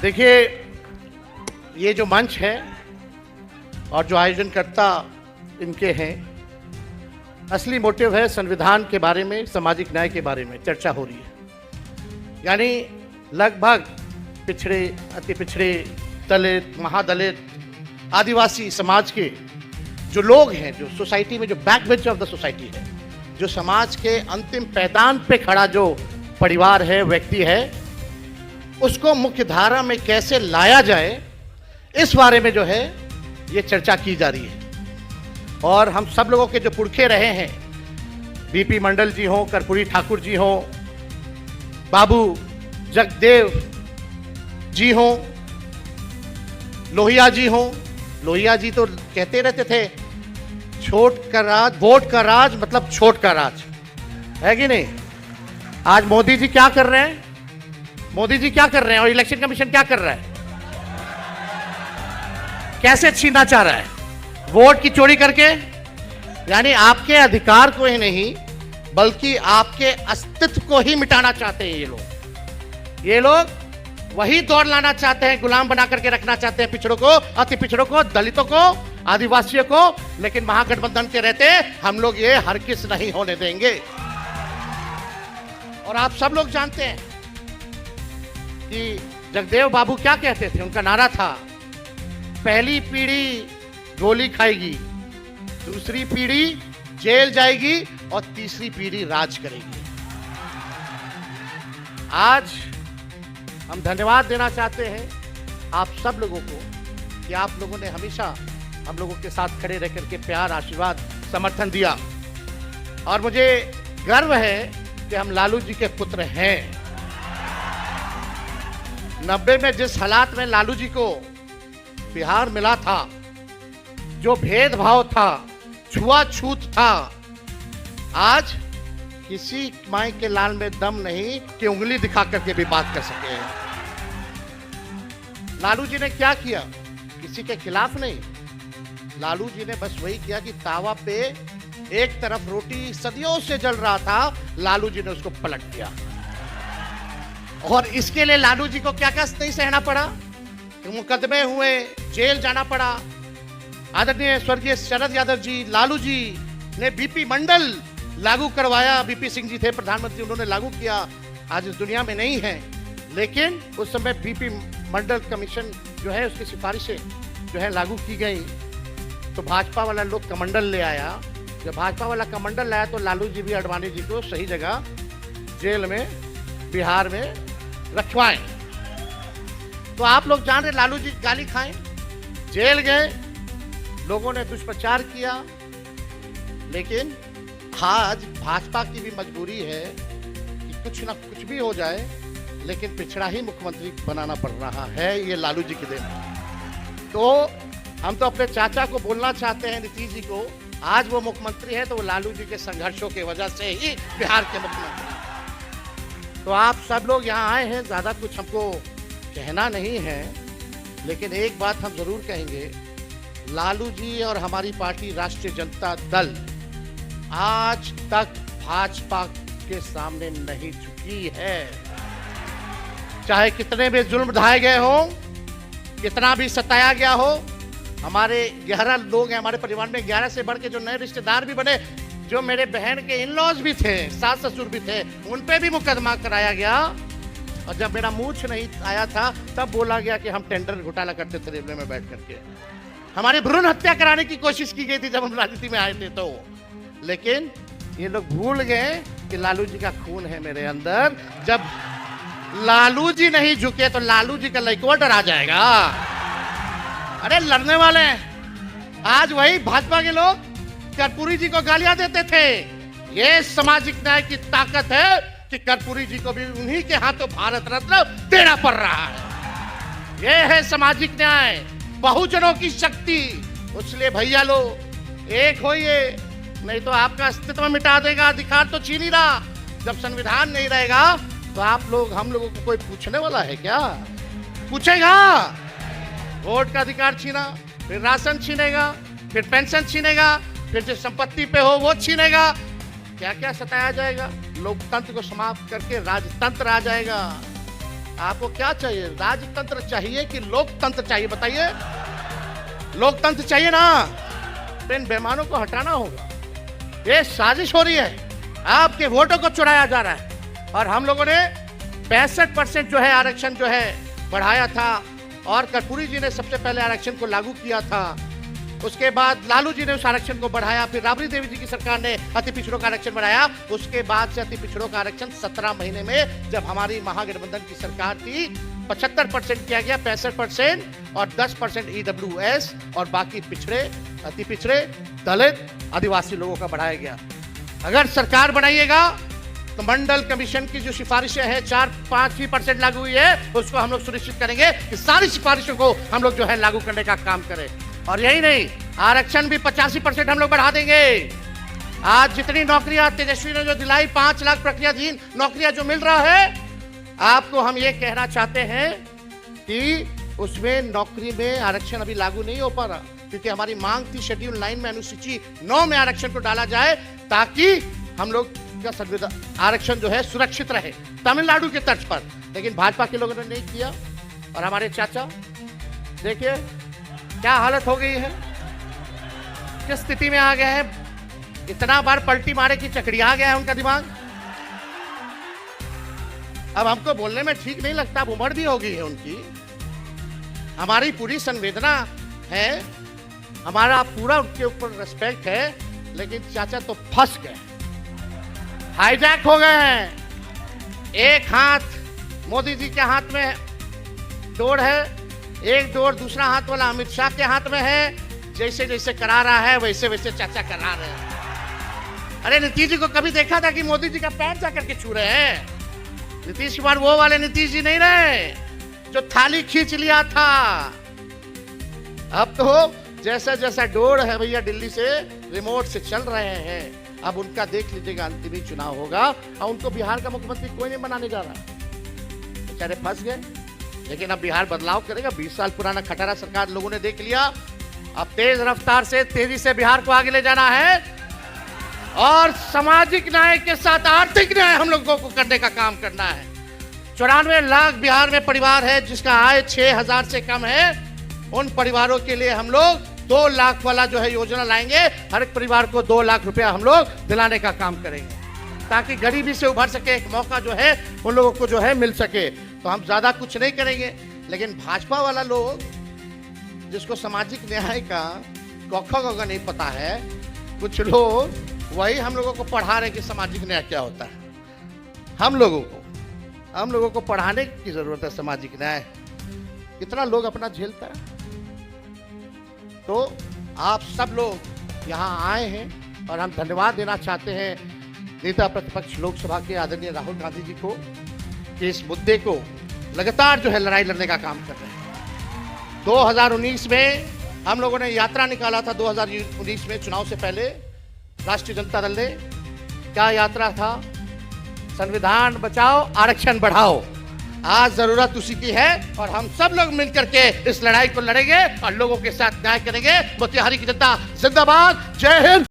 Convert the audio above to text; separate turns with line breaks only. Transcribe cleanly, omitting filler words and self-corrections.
देखिए, ये जो मंच है और जो आयोजनकर्ता इनके हैं, असली मोटिव है संविधान के बारे में, सामाजिक न्याय के बारे में चर्चा हो रही है। यानी लगभग पिछड़े, अति पिछड़े, दलित, महादलित, आदिवासी समाज के जो लोग हैं, जो सोसाइटी में जो back bench of the society है, जो समाज के अंतिम पैदान पे खड़ा जो परिवार है, व्यक्ति है, उसको मुख्य धारा में कैसे लाया जाए, इस बारे में जो है ये चर्चा की जा रही है। और हम सब लोगों के जो पुरखे रहे हैं, बीपी मंडल जी हों, कर्पूरी ठाकुर जी हों, बाबू जगदेव जी हों, लोहिया जी हों। लोहिया जी तो कहते रहते थे, छोट का राज, वोट का राज मतलब छोट का राज, है कि नहीं? आज मोदी जी क्या कर रहे हैं? मोदी जी क्या कर रहे हैं और इलेक्शन कमीशन क्या कर रहा है? कैसे छीनना चाह रहा है? वोट की चोरी करके। यानी आपके अधिकार को ही नहीं, बल्कि आपके अस्तित्व को ही मिटाना चाहते हैं ये लोग। ये लोग वही दौड़ लाना चाहते हैं, गुलाम बना करके रखना चाहते हैं पिछड़ों को, अति पिछड़ों को, दलितों को, आदिवासियों को। लेकिन महागठबंधन के रहते हम लोग ये हरगिज़ नहीं होने देंगे। और आप सब लोग जानते हैं कि जगदेव बाबू क्या कहते थे, उनका नारा था, पहली पीढ़ी गोली खाएगी, दूसरी पीढ़ी जेल जाएगी और तीसरी पीढ़ी राज करेगी। आज हम धन्यवाद देना चाहते हैं आप सब लोगों को कि आप लोगों ने हमेशा हम लोगों के साथ खड़े रह करके प्यार, आशीर्वाद, समर्थन दिया। और मुझे गर्व है कि हम लालू जी के पुत्र हैं। 90 में जिस हालात में लालू जी को बिहार मिला था, जो भेदभाव था, छुआछूत था, आज किसी माई के लाल में दम नहीं कि उंगली दिखा करके भी बात कर सके। लालू जी ने क्या किया? किसी के खिलाफ नहीं, लालू जी ने बस वही किया कि तावा पे एक तरफ रोटी सदियों से जल रहा था, लालू जी ने उसको पलट दिया। और इसके लिए लालू जी को क्या क्या नहीं सहना पड़ा, मुकदमे हुए, जेल जाना पड़ा। आदरणीय स्वर्गीय शरद यादव जी, लालू जी ने बीपी मंडल लागू करवाया। बीपी सिंह जी थे प्रधानमंत्री, उन्होंने लागू किया, आज इस दुनिया में नहीं है। लेकिन उस समय बीपी मंडल कमीशन जो है, उसकी सिफारिशें जो है लागू की गई, तो भाजपा वाला लोग कमंडल ले आया। जब भाजपा वाला कमंडल लाया तो लालू जी भी आडवाणी जी को सही जगह जेल में, बिहार में रखवाएं। तो आप लोग जान रहे, लालू जी गाली खाएं, जेल गए, लोगों ने दुष्प्रचार किया। लेकिन आज भाजपा की भी मजबूरी है कि कुछ ना कुछ भी हो जाए, लेकिन पिछड़ा ही मुख्यमंत्री बनाना पड़ रहा है। ये लालू जी की देन। तो हम तो अपने चाचा को बोलना चाहते हैं, नीतीश जी को, आज वो मुख्यमंत्री है तो वो लालू जी के संघर्षों की वजह से ही बिहार के मुख्यमंत्री। तो आप सब लोग यहाँ आए हैं, ज़्यादा कुछ हमको कहना नहीं है, लेकिन एक बात हम जरूर कहेंगे, लालू जी और हमारी पार्टी राष्ट्रीय जनता दल आज तक भाजपा के सामने नहीं झुकी है। चाहे कितने भी जुल्म ढाए गए हो, कितना भी सताया गया हो। हमारे 11 लोग हैं हमारे परिवार में, 11 से बढ़ के जो नए रिश्तेदार भी बने, जो मेरे बहन के इन-लॉज भी थे, सास ससुर भी थे, उन पे भी मुकदमा कराया गया। और जब मेरा मूछ नहीं आया था, तब बोला गया कि हम टेंडर घोटाला करते थे रेलवे में बैठ करके। हमारी भ्रूण हत्या कराने की कोशिश की गई थी जब हम राजनीति में आए थे। तो लेकिन ये लोग भूल गए कि लालू जी का खून है मेरे अंदर। जब लालू जी नहीं झुके तो लालू जी का लड़का डरा जाएगा। अरे लड़ने वाले हैं। आज वही भाजपा के लोग कर्पूरी जी को गालियां देते थे। ये सामाजिक न्याय की ताकत है कि कर्पूरी जी को भी उन्हीं के हाथों भारत रत्न देना पड़ रहा है। ये है सामाजिक न्याय, बहुजनों की शक्ति। इसलिए भैया लोग एक होइए, नहीं तो आपका अस्तित्व मिटा देगा। अधिकार तो छीन ही रहा। जब संविधान नहीं रहेगा तो आप लोग, हम लोगों को कोई पूछने वाला है क्या? पूछेगा। वोट का अधिकार छीना, फिर राशन छीनेगा, फिर पेंशन छीनेगा, फिर जो संपत्ति पे हो वो छीनेगा। क्या क्या सताया जाएगा। लोकतंत्र को समाप्त करके राजतंत्र आ जाएगा। आपको क्या चाहिए? राजतंत्र चाहिए कि लोकतंत्र चाहिए? बताइए। लोकतंत्र चाहिए ना, तो इन बेईमानों को हटाना होगा। ये साजिश हो रही है, आपके वोटों को चुराया जा रहा है। और हम लोगों ने 65% जो है आरक्षण जो है बढ़ाया था, और कर्पूरी जी ने सबसे पहले आरक्षण को लागू किया था। उसके बाद लालू जी ने उस आरक्षण को बढ़ाया, फिर राबड़ी देवी जी की सरकार ने अति पिछड़ों का आरक्षण बढ़ाया। उसके बाद से अति पिछड़ों का आरक्षण 17 महीने में, जब हमारी महागठबंधन की सरकार थी, 75% किया गया, 65% और 10% EWS और बाकी पिछड़े, अति पिछड़े, दलित, आदिवासी लोगों का बढ़ाया गया। अगर सरकार बनाइएगा तो मंडल कमीशन की जो सिफारिशें हैं 4-5% लागू हुई है, उसको हम लोग सुनिश्चित करेंगे कि सारी सिफारिशों को हम लोग जो है लागू करने का काम करें। और यही नहीं, आरक्षण भी 85% हम लोग बढ़ा देंगे। आज जितनी नौकरियां तेजस्वी ने जो दिलाई, 5 लाख प्रक्रियाधीन नौकरियां जो मिल रहा है, आपको हम ये कहना चाहते हैं कि उसमें नौकरी में आरक्षण अभी लागू नहीं हो पा रहा, क्योंकि हमारी मांग थी शेड्यूल 9 में अनुसूची 9 में आरक्षण को डाला जाए, ताकि हम लोग का संविधान आरक्षण जो है सुरक्षित रहे तमिलनाडु के तर्ज पर। लेकिन भाजपा के लोगों ने नहीं किया। और हमारे चाचा देखिए क्या हालत हो गई है, किस स्थिति में आ गए हैं। इतना बार पलटी मारे कि चकड़िया गया है उनका दिमाग। अब हमको बोलने में ठीक नहीं लगता, अब उम्र भी हो गई है उनकी। हमारी पूरी संवेदना है, हमारा पूरा उनके ऊपर रिस्पेक्ट है, लेकिन चाचा तो फंस गए, हाईजैक हो गए हैं। एक हाथ मोदी जी के हाथ में डोर है, एक डोर दूसरा हाथ वाला अमित शाह के हाथ में है। जैसे जैसे करा रहा है वैसे वैसे चाचा करा रहे हैं। अरे नीतीश जी को कभी देखा था कि मोदी जी का पैर जाकर के छू रहे हैं? नीतीश कुमार वो वाले नीतीश जी नहीं रहे जो थाली खींच लिया था। अब तो जैसा जैसा डोर है भैया दिल्ली से रिमोट से चल रहे हैं। अब उनका देख लीजिएगा, अंतिम ही चुनाव होगा और उनको बिहार का मुख्यमंत्री कोई नहीं बनाने जा रहा। बेचारे फंस गए, लेकिन अब बिहार बदलाव करेगा। 20 साल पुराना खटारा सरकार लोगों ने देख लिया। अब तेज रफ्तार से तेजी से बिहार को आगे ले जाना है, और सामाजिक न्याय के साथ आर्थिक न्याय हम लोगों को करने का काम करना है। 94 लाख बिहार में परिवार है जिसका आय 6,000 से कम है। उन परिवारों के लिए हम लोग 2 लाख वाला जो है योजना लाएंगे। हर एक परिवार को 2 लाख रुपया हम लोग दिलाने का काम करेंगे, ताकि गरीबी से उभर सके, एक मौका जो है उन लोगों को जो है मिल सके। तो हम ज्यादा कुछ नहीं करेंगे। लेकिन भाजपा वाला लोग, जिसको सामाजिक न्याय का कौखा गौगा नहीं पता है, कुछ लोग वही हम लोगों को पढ़ा रहे कि सामाजिक न्याय क्या होता है। हम लोगों को पढ़ाने की जरूरत है सामाजिक न्याय। कितना लोग अपना झेलता है। तो आप सब लोग यहाँ आए हैं, और हम धन्यवाद देना चाहते हैं नेता प्रतिपक्ष लोकसभा के आदरणीय राहुल गांधी जी को, कि इस मुद्दे को लगातार जो है लड़ाई लड़ने का काम कर रहे हैं। 2019 में हम लोगों ने यात्रा निकाला था। 2019 में चुनाव से पहले राष्ट्रीय जनता दल ने क्या यात्रा था? संविधान बचाओ, आरक्षण बढ़ाओ। आज जरूरत उसी की है, और हम सब लोग मिलकर के इस लड़ाई को लड़ेंगे और लोगों के साथ न्याय करेंगे। मोतिहारी की जनता जिंदाबाद। जय हिंद।